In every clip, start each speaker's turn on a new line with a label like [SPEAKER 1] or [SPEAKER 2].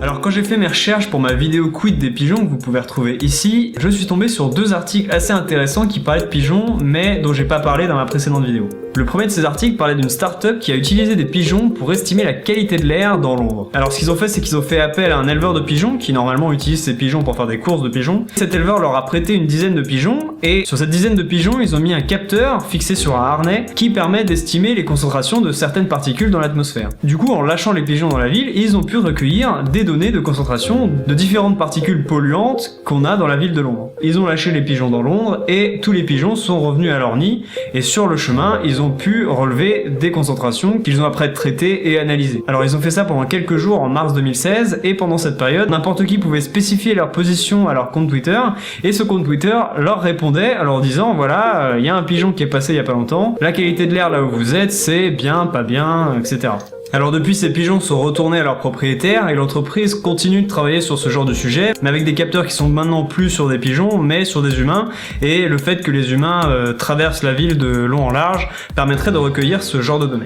[SPEAKER 1] Alors quand j'ai fait mes recherches pour ma vidéo quid des pigeons que vous pouvez retrouver ici, je suis tombé sur deux articles assez intéressants qui parlaient de pigeons, mais dont j'ai pas parlé dans ma précédente vidéo. Le premier de ces articles parlait d'une start-up qui a utilisé des pigeons pour estimer la qualité de l'air dans Londres. Alors ce qu'ils ont fait, c'est qu'ils ont fait appel à un éleveur de pigeons qui normalement utilise ces pigeons pour faire des courses de pigeons. Cet éleveur leur a prêté une dizaine de pigeons et sur cette dizaine de pigeons, ils ont mis un capteur fixé sur un harnais qui permet d'estimer les concentrations de certaines particules dans l'atmosphère. Du coup, en lâchant les pigeons dans la ville, ils ont pu recueillir des données de concentration de différentes particules polluantes qu'on a dans la ville de Londres. Ils ont lâché les pigeons dans Londres et tous les pigeons sont revenus à leur nid et sur le chemin, ils ont pu relever des concentrations qu'ils ont après traitées et analysées. Alors ils ont fait ça pendant quelques jours en mars 2016 et pendant cette période, n'importe qui pouvait spécifier leur position à leur compte Twitter et ce compte Twitter leur répondait en leur disant voilà, il y a un pigeon qui est passé il y a pas longtemps, la qualité de l'air là où vous êtes c'est bien, pas bien, etc. Alors depuis, ces pigeons sont retournés à leurs propriétaires et l'entreprise continue de travailler sur ce genre de sujet, mais avec des capteurs qui sont maintenant plus sur des pigeons, mais sur des humains, et le fait que les humains traversent la ville de long en large permettrait de recueillir ce genre de données.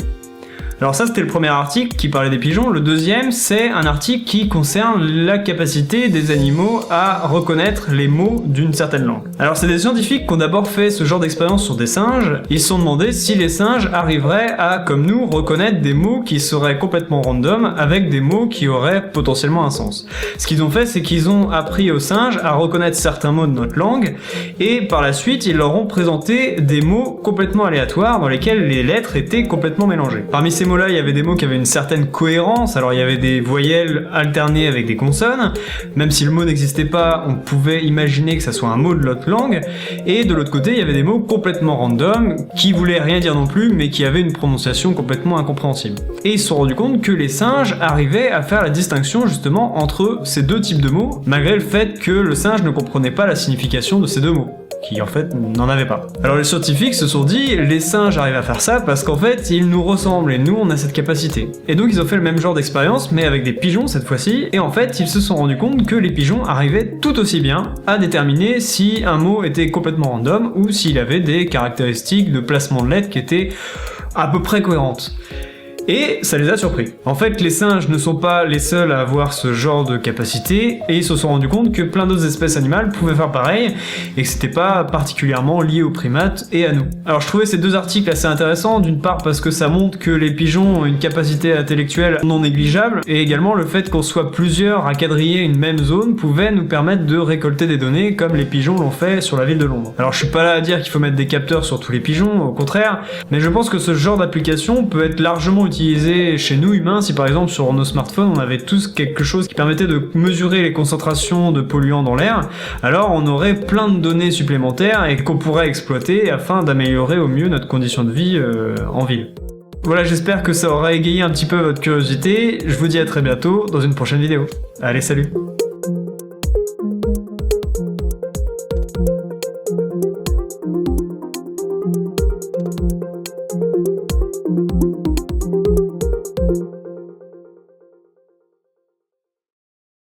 [SPEAKER 1] Alors ça c'était le premier article qui parlait des pigeons, le deuxième c'est un article qui concerne la capacité des animaux à reconnaître les mots d'une certaine langue. Alors c'est des scientifiques qui ont d'abord fait ce genre d'expérience sur des singes, ils se sont demandé si les singes arriveraient à, comme nous, reconnaître des mots qui seraient complètement random avec des mots qui auraient potentiellement un sens. Ce qu'ils ont fait c'est qu'ils ont appris aux singes à reconnaître certains mots de notre langue et par la suite ils leur ont présenté des mots complètement aléatoires dans lesquels les lettres étaient complètement mélangées. Parmi ces mots-là, il y avait des mots qui avaient une certaine cohérence, alors il y avait des voyelles alternées avec des consonnes, même si le mot n'existait pas, on pouvait imaginer que ça soit un mot de l'autre langue, et de l'autre côté, il y avait des mots complètement random, qui voulaient rien dire non plus, mais qui avaient une prononciation complètement incompréhensible. Et ils se sont rendus compte que les singes arrivaient à faire la distinction justement entre ces deux types de mots, malgré le fait que le singe ne comprenait pas la signification de ces deux mots, qui en fait n'en avaient pas. Alors les scientifiques se sont dit, les singes arrivent à faire ça parce qu'en fait ils nous ressemblent et nous on a cette capacité. Et donc ils ont fait le même genre d'expérience mais avec des pigeons cette fois-ci, et en fait ils se sont rendus compte que les pigeons arrivaient tout aussi bien à déterminer si un mot était complètement random ou s'il avait des caractéristiques de placement de lettres qui étaient à peu près cohérentes. Et ça les a surpris. En fait, les singes ne sont pas les seuls à avoir ce genre de capacité, et ils se sont rendus compte que plein d'autres espèces animales pouvaient faire pareil, et que c'était pas particulièrement lié aux primates et à nous. Alors je trouvais ces deux articles assez intéressants, d'une part parce que ça montre que les pigeons ont une capacité intellectuelle non négligeable, et également le fait qu'on soit plusieurs à quadriller une même zone pouvait nous permettre de récolter des données comme les pigeons l'ont fait sur la ville de Londres. Alors je suis pas là à dire qu'il faut mettre des capteurs sur tous les pigeons, au contraire, mais je pense que ce genre d'application peut être largement utilisé chez nous humains si par exemple sur nos smartphones on avait tous quelque chose qui permettait de mesurer les concentrations de polluants dans l'air, alors on aurait plein de données supplémentaires et qu'on pourrait exploiter afin d'améliorer au mieux notre condition de vie en ville. Voilà, j'espère que ça aura égayé un petit peu votre curiosité, je vous dis à très bientôt dans une prochaine vidéo. Allez, salut!